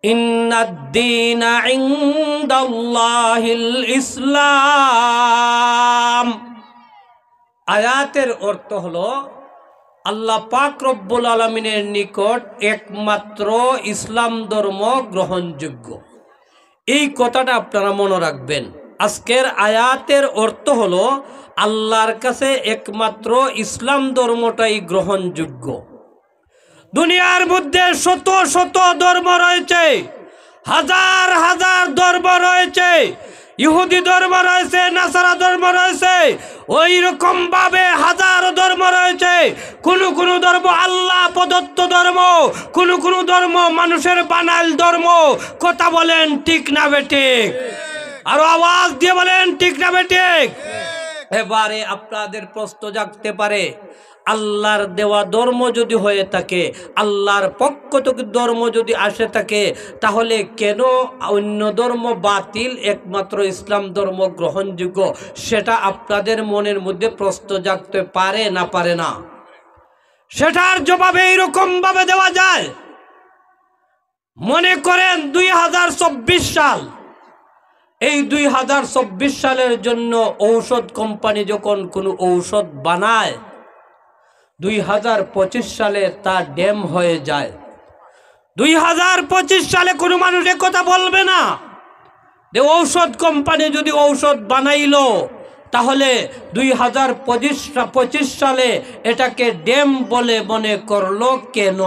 ইন্নাদ-দীনা ইনদাল্লাহিল ইসলাম। আয়াতের অর্থ হলো আল্লাহ পাক রব্বুল আলামিনের নিকট একমাত্র ইসলাম ধর্ম গ্রহণযোগ্য। এই কথাটা আপনারা মনে রাখবেন। আজকের আয়াতের অর্থ হলো আল্লাহর কাছে একমাত্র ইসলাম ধর্মটাই গ্রহণযোগ্য। দুনিয়ার মধ্যে শত শত ধর্ম রয়েছে, হাজার হাজার ধর্ম রয়েছে, ইহুদি ধর্ম রয়েছে, নাসারা ধর্ম রয়েছে, ওই রকম ভাবে হাজারো ধর্ম রয়েছে। কোন কোন ধর্ম আল্লাহ প্রদত্ত ধর্ম, কোন কোন ধর্ম মানুষের বানাল ধর্ম। কথা বলেন ঠিক না বেঠিক? আরো আওয়াজ দিয়ে বলেন ঠিক না বেঠিক? এবারে আপনাদের প্রশ্ন জাগতে পারে, আল্লাহর দেওয়া ধর্ম যদি হয়ে থাকে, আল্লাহর পক্ষ থেকে ধর্ম যদি আসে থাকে, তাহলে কেন অন্য ধর্ম বাতিল, একমাত্র ইসলাম ধর্ম গ্রহণযোগ্য? সেটা আপনাদের মনের মধ্যে প্রশ্ন জাগতে পারে না পারে না? সেটার জবাব এইরকম ভাবে দেওয়া যায়। মনে করেন 2024 সাল, এই 2024 সালের জন্য ঔষধ কোম্পানি যখন কোনো ঔষধ বানায়, 2025 সালে তা ড্যাম হয়ে যায়। 2025 সালে কোনো মানুষ কথা বলবে না যে ঔষধ কোম্পানি যদি ঔষধ বানাইলো, তাহলে 2025 সালে এটাকে ড্যাম বলে মনে করলো কেন?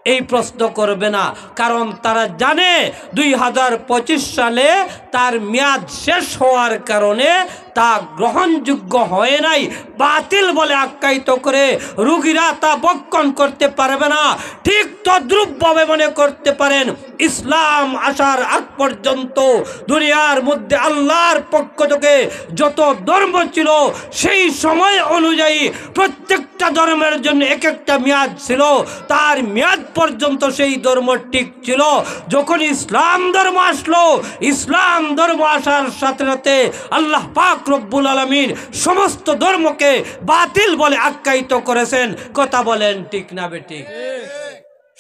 এই প্রশ্ন করবে না, কারণ তারা জানে 2025 সালে তার মেয়াদ শেষ হওয়ার কারণে তা গ্রহণযোগ্য হয় নাই, বাতিল বলে আখ্যায়িত করে রোগীরা তা বক্ষণ করতে পারবে না। ঠিক তদ্রূপভাবে মনে করতে পারেন, ইসলাম আসার আগ পর্যন্ত দুনিয়ার মধ্যে আল্লাহর পক্ষ থেকে যত ধর্ম ছিল, সেই সময় অনুযায়ী প্রত্যেকটা ধর্মের জন্য এক একটা মেয়াদ ছিল, তার মেয়াদ পর্যন্ত সেই ধর্ম ঠিক ছিল। যখন ইসলাম ধর্ম আসলো, ইসলাম ধর্ম আসার সাথে সাথে আল্লাহ পাক রব্বুল আলামিন সমস্ত ধর্মকে বাতিল বলে আখ্যায়িত করেছেন। কথা বলেন ঠিক না বেঠিক?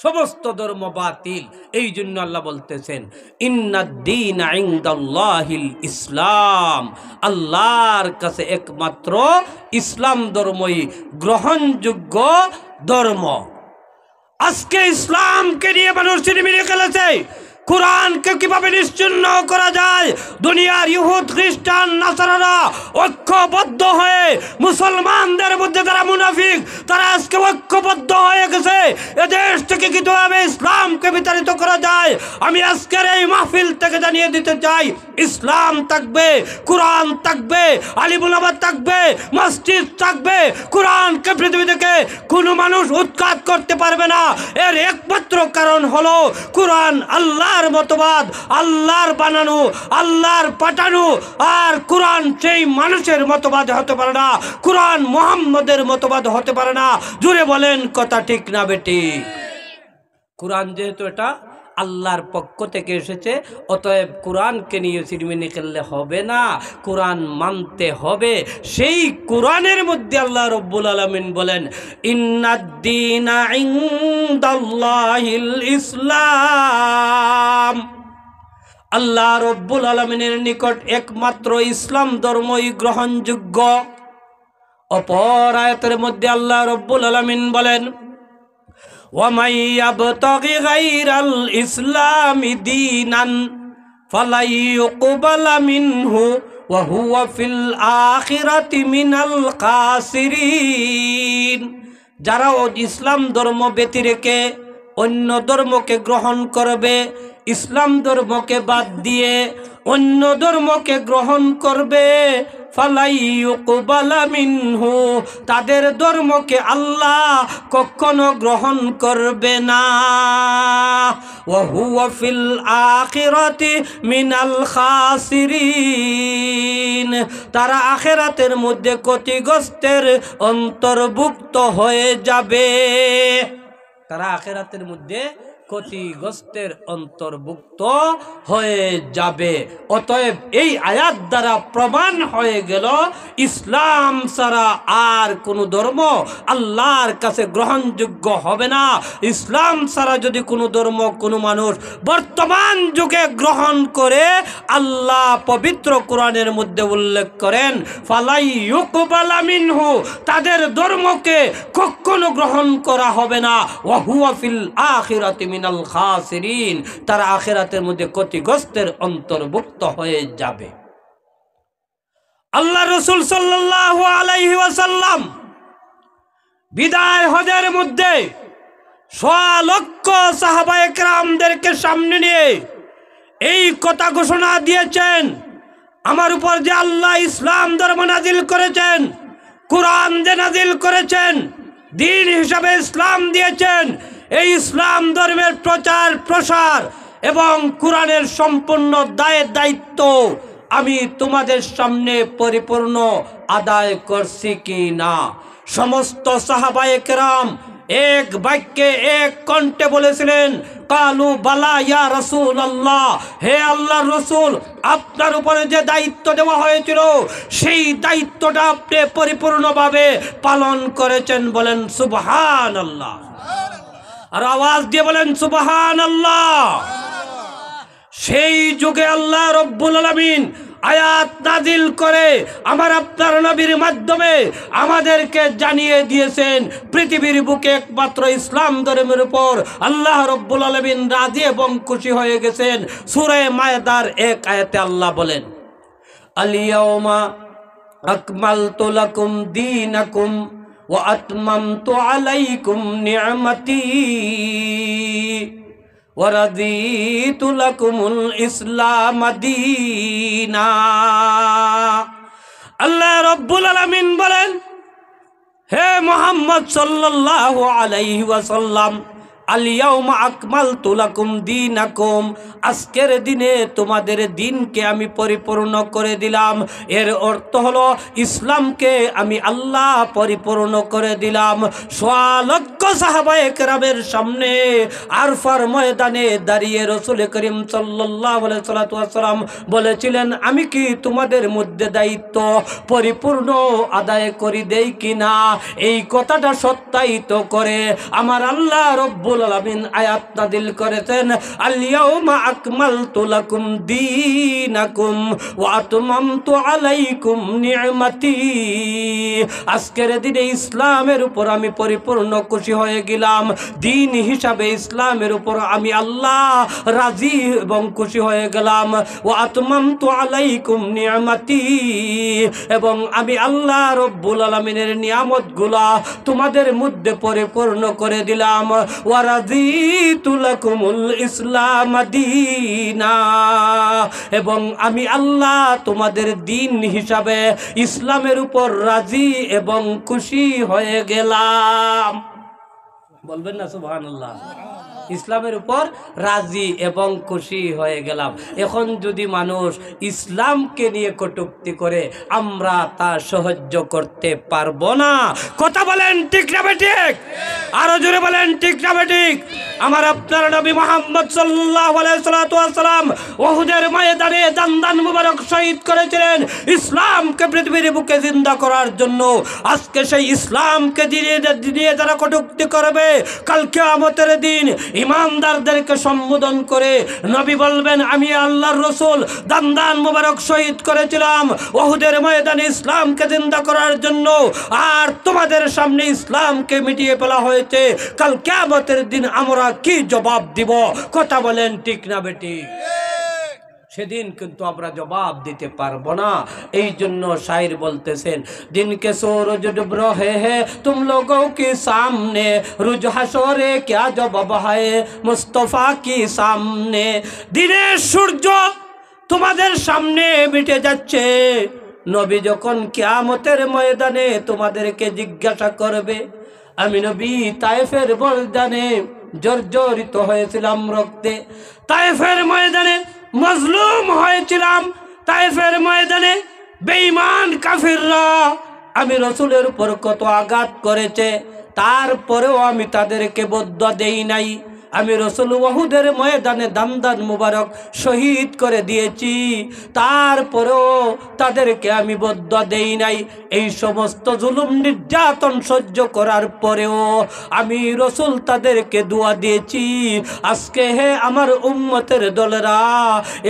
সমস্ত ধর্ম বাতিল। এই জন্য আল্লাহ বলতেছেন, ইন্নাদ-দীনা ইনদাল্লাহিল ইসলাম। আল্লাহর কাছে একমাত্র ইসলাম ধর্মই গ্রহণযোগ্য ধর্ম। আজকে ইসলামকে নিয়ে মানুষ চিনিমিনি খেলেছে। কোরআনকে কিভাবে নিশ্চিহ্ন করা যায়? দুনিয়ার ইহুদ, খ্রিস্টান, নাসারারা ঐক্যবদ্ধ হয়ে মুসলমানদের মধ্যে যারা মুনাফিক, তারা আজকে ঐক্যবদ্ধ হয়ে গেছে। এদেশ থেকে কিভাবে ইসলামকে বিতাড়িত করা যায়, আমি আজকের এই মাহফিল থেকে জানিয়ে দিতে চাই। ইসলাম থাকবে, কোরআন থাকবে, আলিমুল আমাত থাকবে, মসজিদ থাকবে। কোরআনকে পৃথিবী থেকে কোনো মানুষ উৎখাত করতে পারবে না। এর একমাত্র কারণ হলো কোরআন আল্লাহর মতবাদ, আল্লাহর বানানো, আল্লাহর পাঠানো। আর কোরআন সেই মানুষের মতবাদ হতে পারে না, কোরআন মুহাম্মদের মতবাদ হতে পারে না। জুড়ে বলেন কথা ঠিক না বেঠিক? কোরআন যেহেতু এটা আল্লাহর পক্ষ থেকে এসেছে, অতএব কোরআনকে নিয়ে চিরমিনি খেললে হবে না, কোরআন মানতে হবে। সেই কোরআনের মধ্যে আল্লাহ রব্বুল আলামিন বলেন, ইন্নাদ-দীনা ইনদাল্লাহিল ইসলাম। আল্লাহ রব্বুল আলামিনের নিকট একমাত্র ইসলাম ধর্মই গ্রহণযোগ্য। অপর আয়াতের মধ্যে আল্লাহ রব্বুল আলামিন বলেন, وَمَن يَبْتَغِ غَيْرَ الْإِسْلَامِ دِينًا فَلَن يُقْبَلَ مِنْهُ وَهُوَ فِي الْآخِرَةِ مِنَ الْخَاسِرِينَ। যারা ইসলাম ধর্ম ব্যতি রেখে অন্য ধর্মকে গ্রহণ করবে, ইসলাম ধর্মকে বাদ দিয়ে অন্য ধর্মকে গ্রহণ করবে, ফালাই ইউকবালা মিনহু, তাদের ধর্মকে আল্লাহ কখনো গ্রহণ করবে না। ওয়া হুয়া ফিল আখিরাতি মিনাল খাসিরিন, তারা আখিরাতের মধ্যে ক্ষতিগ্রস্তের অন্তর্ভুক্ত হয়ে যাবে। তারা আখিরাতের মধ্যে ক্ষতিগ্রস্তের অন্তর্ভুক্ত হয়ে যাবে। অতএব এই আয়াত দ্বারা প্রমাণ হয়ে গেল ইসলাম ছাড়া আর কোনো ধর্ম আল্লাহর কাছে গ্রহণযোগ্য হবে না। ইসলাম ছাড়া যদি কোনো ধর্ম কোনো মানুষ বর্তমান যুগে গ্রহণ করে, আল্লাহ পবিত্র কোরআনের মধ্যে উল্লেখ করেন ফালাই ইউকবালা মিনহু, তাদের ধর্মকে কখনো গ্রহণ করা হবে না। ওয়া হুয়া ফিল আখিরাতি মিনাল খাসিরিন, তারা আখিরাতের মধ্যে ক্ষতিগ্রস্তের অন্তর্ভুক্ত হয়ে যাবে। আল্লাহ রাসূল সাল্লাল্লাহু আলাইহি ওয়াসাল্লাম বিদায় হজের মধ্যে 100 লক্ষ সাহাবায়ে কেরামদেরকে সামনে নিয়ে এই কথা ঘোষণা দিয়েছেন, আমার উপর যে আল্লাহ ইসলাম ধর্ম নাজিল করেছেন, কোরআন যে নাজিল করেছেন, দিন হিসাবে ইসলাম দিয়েছেন, এই ইসলাম ধর্মের প্রচার প্রসার এবং কোরআনের সম্পূর্ণ দায়িত্ব আমি তোমাদের সামনে পরিপূর্ণ আদায় করছি কি না। সমস্ত সাহাবায়ে কেরাম এক বাক্যে এক কণ্ঠে বলেছিলেন কালু বালা ইয়া রাসূলুল্লাহ, হে আল্লাহর রাসূল, আপনার উপরে যে দায়িত্ব দেওয়া হয়েছিল সেই দায়িত্বটা আপনি পরিপূর্ণভাবে পালন করেছেন। বলেন সুবহানাল্লাহ, আর আওয়াজ দিয়ে বলেন সুবহানাল্লাহ। সেই যুগে আল্লাহ রব্বুল আলামিন আয়াত নাজিল করে আমার আপনার নবীর মাধ্যমে আমাদেরকে জানিয়ে দিয়েছেন পৃথিবীর বুকে একমাত্র ইসলাম ধর্মের উপর আল্লাহ রব্বুল আলামিন রাজি এবং খুশি হয়ে গেছেন। সূরা মায়েদার এক আয়াতে আল্লাহ বলেন আল ইয়াউমা আকমালতু লাকুম দীনাকুম ওয়া আতমামতু আলাইকুম নি'মাতি ওয়ারাদিতু লাকুমুল ইসলাম দীনা। আল্লাহ রব্বুল আলামিন বলেন, হে মুহাম্মদ সাল্লাল্লাহু আলাইহি ওয়াসাল্লাম, আল ইয়াউমা আকমালতু লাকুম দীনাকুম, আজকের দিনে তোমাদের দিনকে আমি পরিপূর্ণ করে দিলাম। এর অর্থ হলো ইসলামকে আমি আল্লাহ পরিপূর্ণ করে দিলাম। 100 লক্ষ সাহাবায়ে কেরামের সামনে আরফার ময়দানে দাঁড়িয়ে রাসূল করিম সাল্লাল্লাহু আলাইহি ওয়াসাল্লাম বলেছিলেন, আমি কি তোমাদের মধ্যে দায়িত্ব পরিপূর্ণ আদায় করি দেই কিনা। এই কথাটা সত্যায়িত করে আমার আল্লাহ রব্বুল আলামিন আয়াত নাযিল করেছেন আল ইয়াউমা আকমালতু লাকুম দীনাকুম ওয়া আতমামতু আলাইকুম নি'মাতি, আজকের দিনে ইসলামের উপর আমি পরিপূর্ণ খুশি হয়ে গেলাম। দিন হিসাবে ইসলামের উপর আমি আল্লাহ রাজি এবং খুশি হয়ে গেলাম। ওয়া আতমামতু আলাইকুম নি'মাতি, এবং আমি আল্লাহ রব্বুল আলামিনের নিয়ামতগুলা তোমাদের মধ্যে পরিপূর্ণ করে দিলাম। ওয়া রাদিতু লাকুমুল ইসলাম দীনা, এবং আমি আল্লাহ তোমাদের দিন হিসাবে ইসলামের উপর রাজি এবং খুশি হয়ে গেলাম। বলবেন না সুবহানাল্লাহ। ইসলামের উপর রাজি এবং খুশি হয়ে গেলাম। এখন যদি মানুষ ইসলামকে নিয়ে কটূক্তি করে আমরা তা সহ্য করতে পারবো না। কথা বলেন ঠিক না বেঠিক? আরো জোরে বলেন ঠিক না বেঠিক? আমার আপনার নবী মুহাম্মদ সাল্লাল্লাহু আলাইহি ওয়াসাল্লাম উহুদের ময়দানে দান মুবারক শহীদ করেছিলেন ইসলামকে পৃথিবীর বুকে জিন্দা করার জন্য। আজকে সেই ইসলামকে দিয়ে যারা কটূক্তি করবে, কাল কিয়ামতের দিন ইমানদারদেরকে সম্বোধন করে নবী বলবেন, আমি আল্লাহর রাসূল দান মুবারক শহীদ করেছিলাম উহুদের ময়দানে ইসলামকে জিন্দা করার জন্য, আর তোমাদের সামনে ইসলামকে মিটিয়ে ফেলা হয়েছে। কাল কিয়ামতের দিন আমরা কি জবাব দিব? কথা বলেন ঠিক না বেটি? সেদিন কিন্তু আমরা জবাব দিতে পারবো না। এই জন্য শায়র বলতেছেন, দিন কে सूरज डूब रहे हैं तुम लोगों के सामने, रुज हशोरे क्या जवाब है मुस्तफा की सामने। দিনের সূর্য তোমাদের সামনে মিটে যাচ্ছে, নবী যখন কিয়ামতের ময়দানে তোমাদেরকে জিজ্ঞাসা করবে, আমি নবী তায়েফের ময়দানে জর্জরিত হয়েছিলাম রক্তে, তায়েফের ময়দানে মজলুম হয়েছিলাম, তায়েফের ময়দানে বেঈমান কাফিররা আমি রাসূলের উপর কত আঘাত করেছে, তারপরেও আমি তাদেরকে বদদুয়া দেই নাই, আমি রসুল ওহুদের ময়দানে দান মুবারক শহীদ করে দিয়েছি, তারপরেও তাদেরকে আমি বদদুয়া দেই নাই। এই সমস্ত জুলুম নির্যাতন সহ্য করার পরেও আমি রসুল তাদেরকে দোয়া দিয়েছি। আজকে হে আমার উম্মতের দলেরা,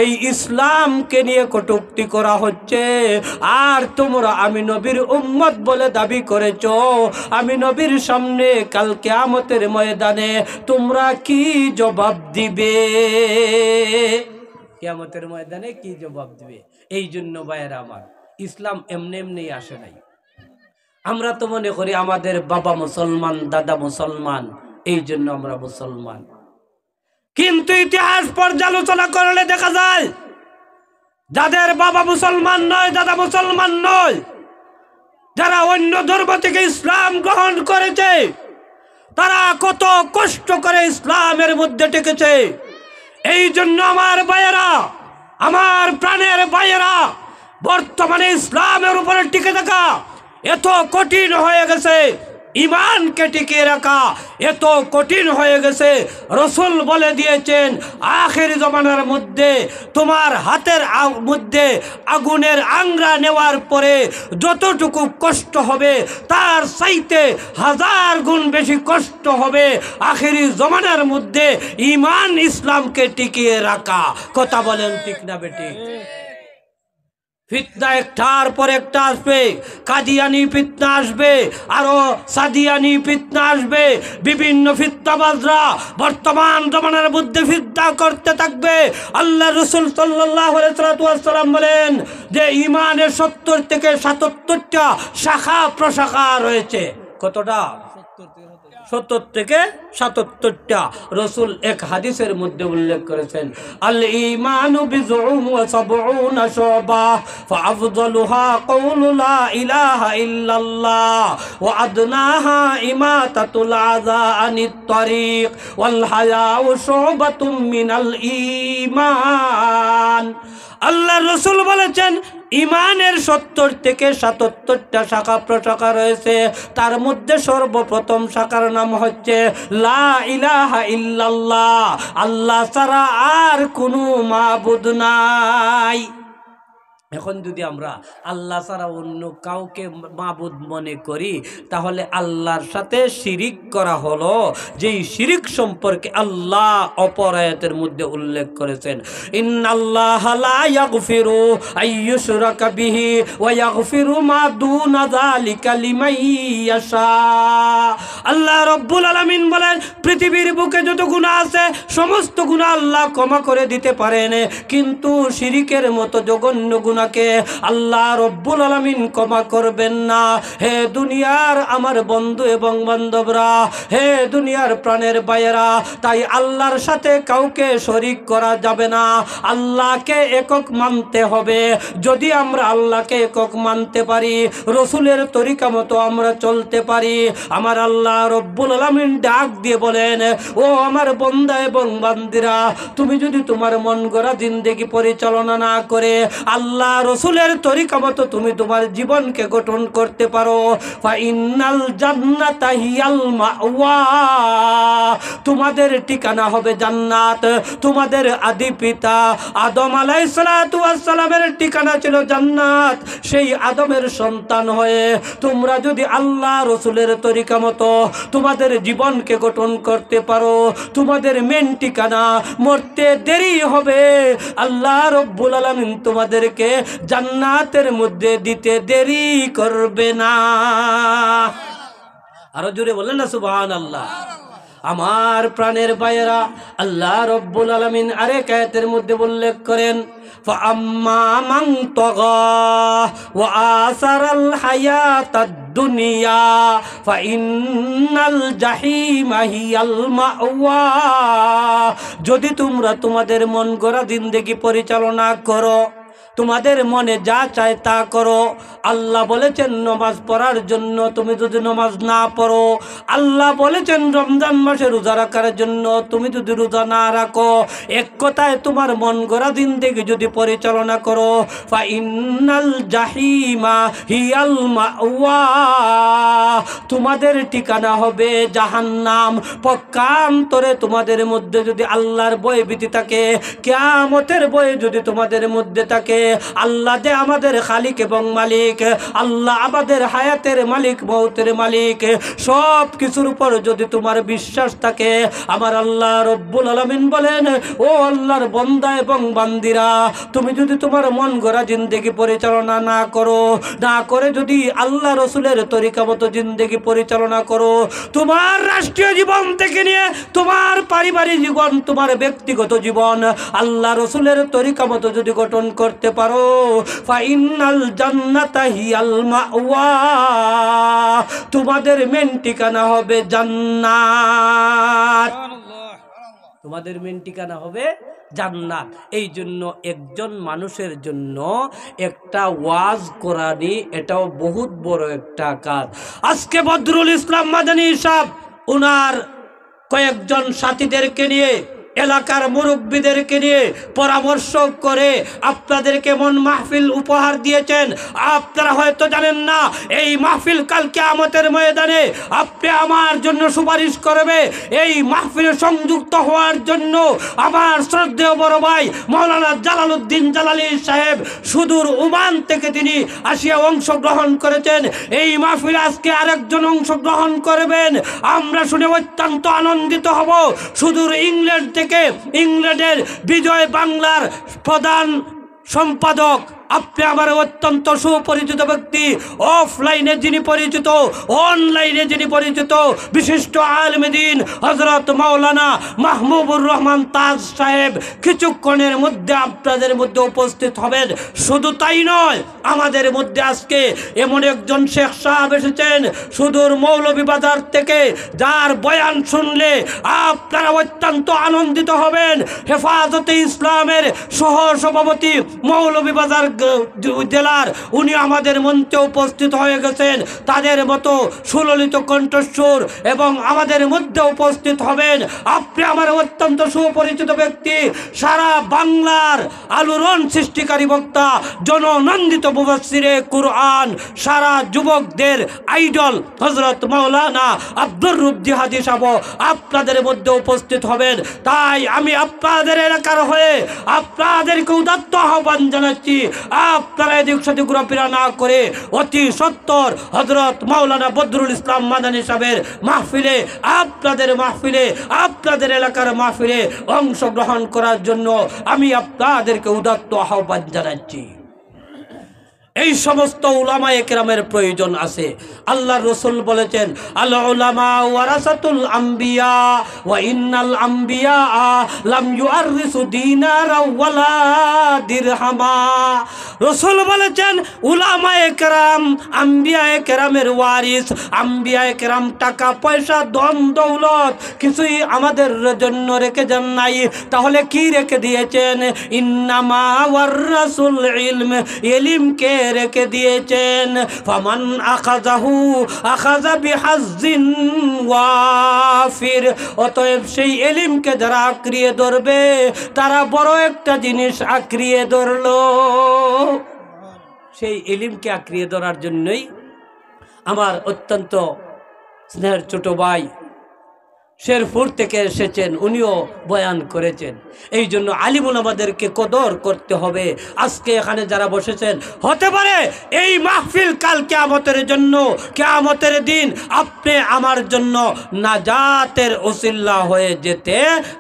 এই ইসলামকে নিয়ে কটূক্তি করা হচ্ছে, আর তোমরা আমি নবীর উম্মত বলে দাবি করেছ। আমি নবীর সামনে কাল কিয়ামতের ময়দানে তোমরা কি জবাব দিবে? কিয়ামতের ময়দানে কি জবাব দিবে? এই জন্য ভাইয়েরা আমার, ইসলাম এমনি এমনি আসে নাই। আমরা তো মনে করি আমাদের বাবা মুসলমান, দাদা মুসলমান, এই জন্য আমরা মুসলমান। কিন্তু ইতিহাস পর্যালোচনা করলে দেখা যায় যাদের বাবা মুসলমান নয়, দাদা মুসলমান নয়, যারা অন্য ধর্ম থেকে ইসলাম গ্রহণ করেছে, তারা কত কষ্ট করে ইসলামের মধ্যে টেকেছে। এই জন্য আমার ভাইয়েরা, আমার প্রাণের ভাইয়েরা, বর্তমানে ইসলামের উপরে টিকে থাকা এত কঠিন হয়ে গেছে, ইমানকে টিকিয়ে রাখা এত কঠিন হয়ে গেছে। রসুল বলে দিয়েছেন, আখেরি জমানার মধ্যে তোমার হাতের মধ্যে আগুনের আংরা নেওয়ার পরে যতটুকু কষ্ট হবে তার চাইতে 1000 গুণ বেশি কষ্ট হবে আখেরি জমানার মধ্যে ইমান ইসলামকে টিকিয়ে রাখা। কথা বলেন ঠিক না বেটি? ফিতনা একটার পর একটা আসবে, কাদিয়ানি ফিতনা আসবে, আরো সাদিয়ানি ফিতনা আসবে, বিভিন্ন ফিতনাবাজরা বর্তমান জমানার মধ্যে ফিতনা করতে থাকবে। আল্লাহ রাসূল সাল্লাল্লাহু আলাইহি ওয়াসাল্লাম বলেন যে ইমানের 70 থেকে 77টা শাখা প্রশাখা রয়েছে। কতটা? 70 থেকে 77টা। রসুল এক হাদিসের মধ্যে উল্লেখ করেছেন, আল ঈমানু বিযুম ওয়া সাবউনা শুবা ফাআফদালুহা কাউলু লা ইলাহা ইল্লাল্লাহ ওয়া আদনাহা ইমাতাতুল আযা আনিত তারিক ওয়াল হায়াউ শুবাতুম মিনাল ঈমান। আল্লাহ রসুল বলেছেন ইমানের 70 থেকে 77টা শাখা প্রশাখা রয়েছে। তার মধ্যে সর্বপ্রথম শাখার নাম হচ্ছে লা ইলাহা ইল্লাল্লাহ, আল্লাহ ছাড়া আর কোনো মাবুদ নাই। এখন যদি আমরা আল্লাহ ছাড়া অন্য কাউকে মাবুদ মনে করি, তাহলে আল্লাহর সাথে শিরিক করা হলো। যেই শিরিক সম্পর্কে আল্লাহ অপর আয়াতের মধ্যে উল্লেখ করেছেন, ইন্নাল্লাহা লা ইয়াগফিরু আইয়ুশরাকা বিহি ওয়া ইয়াগফিরু মা দুনা যালিকা লিমান ইয়াশা। আল্লাহ রাব্বুল আলামিন বলেন, পৃথিবীর বুকে যত গুনাহ আছে সমস্ত গুনাহ আল্লাহ ক্ষমা করে দিতে পারেন, কিন্তু শিরিকের মতো জঘন্য গুনাহ আল্লাহ রব্বুল আলামিন ক্ষমা করবেন না। হে দুনিয়ার আমার বন্ধু এবং বান্ধবরা, হে দুনিয়ার প্রাণের ভাইয়েরা, তাই আল্লাহর সাথে কাউকে শরীক করা যাবে না, আল্লাহকে একক মানতে হবে। যদি আমরা আল্লাহকে একক মানতে পারি, রসুলের তরিকা মতো আমরা চলতে পারি, আমার আল্লাহ রব্বুল আলামিন ডাক দিয়ে বলেন, ও আমার বান্দা এবং বান্দিরা, তুমি যদি তোমার মন গড়া জিন্দেগি পরিচালনা না করে আল্লাহ রসুলের তরিকা মতো তুমি তোমার জীবনকে গঠন করতে পারো, ফাইনাল জান্নাতা হিয়াল মাওয়া, তোমাদের ঠিকানা হবে জান্নাত। তোমাদের আদি পিতা আদম আলাইহিস সালাতু ওয়াস সালামের ঠিকানা ছিল জান্নাত। সেই আদমের সন্তান হয়ে তোমরা যদি আল্লাহ রসুলের তরিকা মতো তোমাদের জীবনকে গঠন করতে পারো, তোমাদের মেন ঠিকানা মরতে দেরি হবে, আল্লাহ রব্বুল আলামিন তোমাদেরকে জান্নাতের মধ্যে দিতে দেরি করবে না। আরো জোরে বলেন না সুবহানাল্লাহ। আমার প্রাণের ভাইয়েরা, আল্লাহ রব্বুল আলামিন আরেক আয়াতের মধ্যে উল্লেখ করেন, ফাআম্মা মান তাগা ওয়া আসারাল হায়াতাদ দুনিয়া ফাইন্নাল জাহিমা হিয়াল মাওয়া। যদি তোমরা তোমাদের মন গড়া জিন্দেগি পরিচালনা করো, তোমাদের মনে যা চায় তা করো। আল্লাহ বলেছেন নামাজ পড়ার জন্য, তুমি যদি নামাজ না পড়ো। আল্লাহ বলেছেন রমজান মাসে রোজা রাখার জন্য, তুমি যদি রোজা না রাখো। এক কথায় তোমার মন গড়া জিন্দেগি যদি পরিচালনা করো, ফাইনাল জাহিমা হিয়াল মাওয়া, তোমাদের ঠিকানা হবে জাহান্নাম। পক্ষান্তরে তোমাদের মধ্যে যদি আল্লাহর ভয় ভীতি থাকে, কিয়ামতের ভয় যদি তোমাদের মধ্যে থাকে, আল্লাহ যে আমাদের খালিক এবং মালিক, আল্লাহ আমাদের হায়াতের মালিক, মৌতের মালিক, সব কিছুর উপর যদি তোমার বিশ্বাস থাকে, আমার আল্লাহ রব্বুল আলামিন বলেন, ও আল্লাহর বান্দা এবং বান্দিরা, তুমি যদি তোমার মন গড়া জিন্দেগি পরিচালনা না করো, না করে যদি আল্লাহ রসুলের তরিকা মতো জিন্দেগি পরিচালনা করো, তোমার রাষ্ট্রীয় জীবন থেকে নিয়ে তোমার পারিবারিক জীবন, তোমার ব্যক্তিগত জীবন আল্লাহ রসুলের তরিকা মতো যদি গঠন করতে পারো, ফাইনাল জান্নাতা হিয়াল মাওয়া, তোমাদের মেন ঠিকানা হবে জান্নাত। তোমাদের মেন ঠিকানা হবে জান্নাত। এই জন্য একজন মানুষের জন্য একটা ওয়াজ কোরআনি, এটাও বহুত বড় একটা কাজ। আজকে বদরুল ইসলাম মাদানী সাহেব ওনার কয়েকজন সাথীদেরকে নিয়ে, এলাকার মুরব্বীদেরকে নিয়ে পরামর্শ করে আপনাদেরকে এমন মাহফিল উপহার দিয়েছেন। আপনারা হয়তো জানেন না, এই মাহফিল কাল কিয়ামতের ময়দানে আপনি আমার জন্য সুপারিশ করবে। এই মাহফিলে সংযুক্ত হওয়ার জন্য আমার শ্রদ্ধেয় বড় ভাই মাওলানা জালালউদ্দিন জালালী সাহেব সুদূর ওমান থেকে তিনি আসিয়া অংশগ্রহণ করেছেন। এই মাহফিলে আজকে আরেকজন অংশগ্রহণ করবেন, আমরা শুনে অত্যন্ত আনন্দিত হব। সুদূর ইংল্যান্ড থেকে, ইংল্যান্ডের বিজয় বাংলার প্রধান সম্পাদক, আপনি আমার অত্যন্ত সুপরিচিত ব্যক্তি, অফলাইনে যিনি পরিচিত, অনলাইনে যিনি পরিচিত, বিশিষ্ট আলেম দ্বীন হযরত মাওলানা মাহমুবুর রহমান তাজ সাহেব কিছুক্ষণের মধ্যে আপনাদের মধ্যে উপস্থিত হবেন। শুধু তাই নয়, আমাদের মধ্যে আজকে এমন একজন শেখ সাহেব এসেছেন সুদূর মৌলভীবাজার থেকে, যার বয়ান শুনলে আপনারা অত্যন্ত আনন্দিত হবেন। হেফাজতে ইসলামের সহ সভাপতি মৌলভীবাজার জেলার, উনি আমাদের মঞ্চে উপস্থিত হয়ে গেছেন। তাদের মতো সুললিত কণ্ঠস্বর এবং আমাদের মধ্যে উপস্থিত হবেন। আপনি আমার অত্যন্ত সুপরিচিত ব্যক্তি, সারা বাংলার আলোড়ন সৃষ্টিকারী বক্তা, জননন্দিত মুফাসসিরে কুরআন, সারা যুবকদের আইডল হযরত মাওলানা আব্দুর রব জিহাদি সাহেব আপনাদের মধ্যে উপস্থিত হবেন। তাই আমি আপনাদের এলাকার হয়ে আপনাদেরকে উদাত্ত আহ্বান জানাচ্ছি, আপনারা এদিক সেদিক ঘোরাফেরা না করে অতি সত্বর হযরত মাওলানা বদরুল ইসলাম মাদানী সাহেবের মাহফিলে, আপনাদের এলাকার মাহফিলে অংশগ্রহণ করার জন্য আমি আপনাদেরকে উদাত্ত আহ্বান জানাচ্ছি। এই সমস্ত উলামায়ে কেরামের প্রয়োজন আছে। আল্লাহর রাসূল বলেছেন, আল উলামা ওয়ারাসাতুল আম্বিয়া ওয়া ইন্নাল আম্বিয়া লাম ইউআররিসু দিনারা ওয়ালা দিরহামা। রাসূল বলেছেন, উলামায়ে কেরাম আম্বিয়ায়ে কেরামের ওয়ারিস। আম্বিয়ায়ে কেরাম টাকা পয়সা ধন দৌলত কিছুই আমাদের জন্য রেখে যান নাই, তাহলে কি রেখে দিয়েছেন? ইন্নামা ওয়ারাসুল ইলম, ইলমকে রেখে দিয়েছেন। ফামান আখাযাহু আখাযা বিহাজ্জিন ওয়াফির, অতএব সেই ইলমকে যারা আঁকড়িয়ে ধরবে তারা বড় একটা জিনিস আঁকড়িয়ে ধরলো। সেই ইলমকে আঁকড়িয়ে ধরার জন্যই আমার অত্যন্ত স্নেহের ছোট ভাই শেরপুর থেকে এসেছেন, উনিও বয়ান করেছেন। এই জন্য আলিমুল আমাদেরকে কদর করতে হবে। আজকে এখানে যারা বসেছেন, হতে পারে এই মাহফিল কাল কিয়ামতের জন্য, কিয়ামতের দিন আপনি আমার জন্য নাজাতের ওসিলা হয়ে যেতে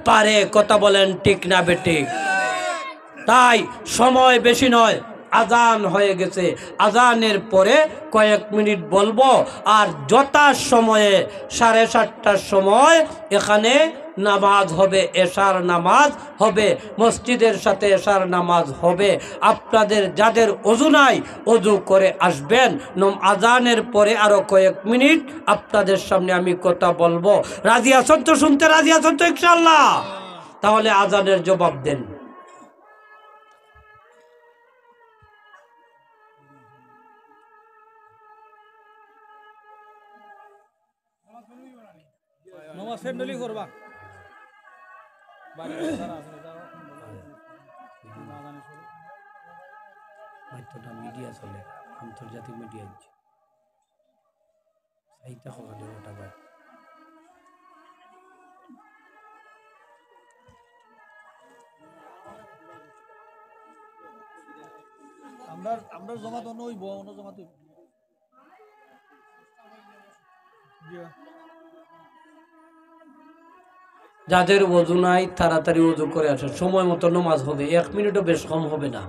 পারে। কথা বলেন ঠিক না বেঠিক? তাই সময় বেশি নয়, আজান হয়ে গেছে। আজানের পরে কয়েক মিনিট বলবো, আর যথা সময়ে 7:30টার সময় এখানে নামাজ হবে, এশার নামাজ হবে, মসজিদের সাথে এশার নামাজ হবে। আপনাদের যাদের ওযু নাই, ওযু করে আসবেন। আজানের পরে আরো কয়েক মিনিট আপনাদের সামনে আমি কথা বলবো। রাজি আছেন তো? শুনতে রাজি আছেন তো ইনশাআল্লাহ? তাহলে আজানের জবাব দেন। ফ্রেন্ডলি করবা মিডিয়া চলে আন্তর্জাতিক মিডিয়া এইটা হবে ওটা ভাই আমরা জমা তো নইব অন্য জমা তো যাদের ওযু নাই তাড়াতাড়ি ওযু করে আসে সময় মতো নামাজ হবে 1 মিনিটও বেশ কম হবে না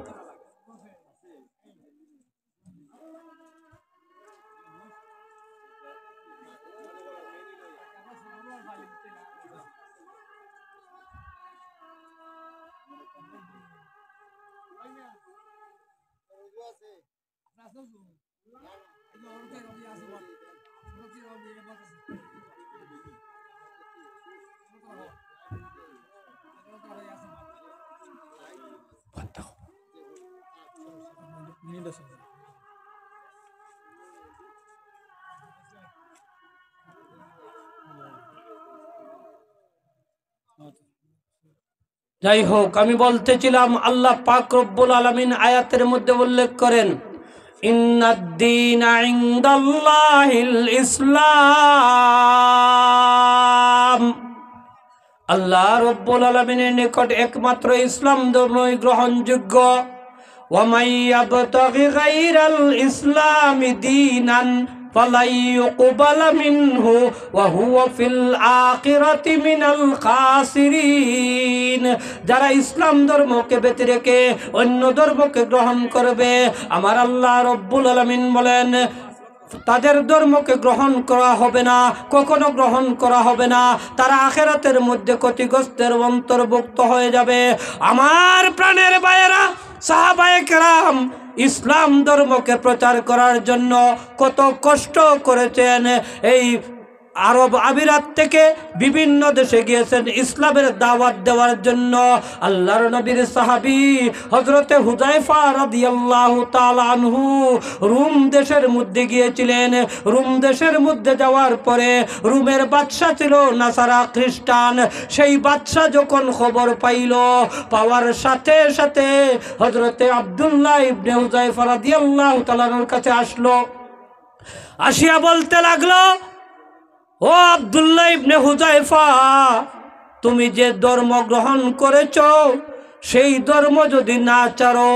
যাই হোক আমি বলতেছিলাম আল্লাহ পাক রব্বুল আলামিন আয়াতের মধ্যে উল্লেখ করেন ইন্নাদ-দীনা ইনদাল্লাহিল ইসলাম আল্লাহ রব্বুল আলামিনের নিকট একমাত্র ইসলাম ধর্মই গ্রহণযোগ্য ওয়া মান ইয়াবতাগি গায়রাল ইসলামি দীনান ফালাই ইউকবালা মিনহু ওয়া হুয়া ফিল আখিরাতি মিনাল খাসিরিন যারা ইসলাম ধর্মকে ব্যতি রেখে অন্য ধর্মকে গ্রহণ করবে আমার আল্লাহ রব্বুল আলামিন বলেন তাদের ধর্মকে গ্রহণ করা হবে না কখনো গ্রহণ করা হবে না তারা আখিরাতের মধ্যে ক্ষতিগ্রস্তের অন্তর্ভুক্ত হয়ে যাবে আমার প্রাণের ভাইয়েরা সাহাবায়ে কেরাম ইসলাম ধর্মকে প্রচার করার জন্য কত কষ্ট করেছেন এই আরব আমিরাত থেকে বিভিন্ন দেশে গিয়েছেন ইসলামের দাওয়াত দেওয়ার জন্য আল্লাহর নবীর সাহাবী হযরতে হুযায়ফা রাদিয়াল্লাহু তাআলা আনহু রোম দেশের মধ্যে গিয়েছিলেন রোম দেশের মধ্যে যাওয়ার পরে রোমের বাদশা ছিল নাসারা খ্রিস্টান সেই বাদশা যখন খবর পাইল পাওয়ার সাথে সাথে হযরতে আব্দুল্লাহ ইবনে হুযায়ফা রাদিয়াল্লাহু তাআলার কাছে আসলো আসিয়া বলতে লাগলো ও আব্দুল্লাহ ইবনে হুযায়ফা তুমি যে ধর্ম গ্রহণ করেছো সেই ধর্ম যদি না ছাড়ো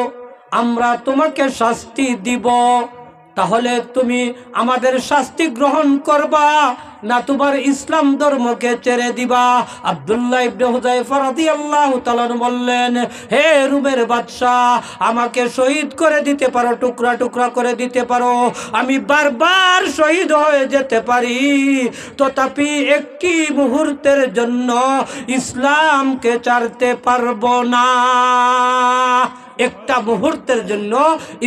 আমরা তোমাকে শাস্তি দিব তাহলে তুমি আমাদের শাস্তি গ্রহণ করবা না তোমার ইসলাম ধর্মকে ছেড়ে দিবা আব্দুল্লাহ ইবনে হুযায়ফা রাদিয়াল্লাহু তাআলা বললেন হে রোমের বাদশা আমাকে শহীদ করে দিতে পারো টুকরা টুকরা করে দিতে পারো আমি বারবার শহীদ হয়ে যেতে পারি তথাপি একটি মুহূর্তের জন্য ইসলামকে ছাড়তে পারবো না একটা মুহূর্তের জন্য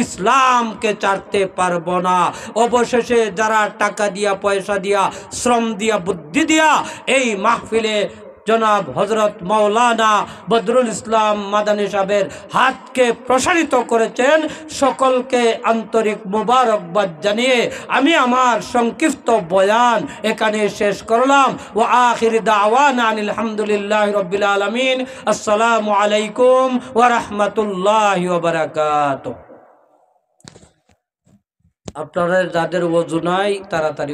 ইসলামকে ছাড়তে পারবো না অবশেষে যারা টাকা দিয়া পয়সা দিয়া শ্রম দিয়া বুদ্ধি দিয়া এই মাহফিলে জনাব হযরত মাওলানা বদরুল ইসলাম মাদানী সাহেবের হাতকে প্রসারিত করেছেন সকলকে আন্তরিক মোবারকবাদ জানিয়ে আমি আমার সংক্ষিপ্ত বয়ান এখানে শেষ করলাম ওয়া আখির দাওয়ানা আনিল হামদুলিল্লাহি রাব্বিল আলামিন আসসালামু আলাইকুম ওয়া রাহমাতুল্লাহি ওয়া বারাকাতুহু আপনারা যাদের ওযু নাই তাড়াতাড়ি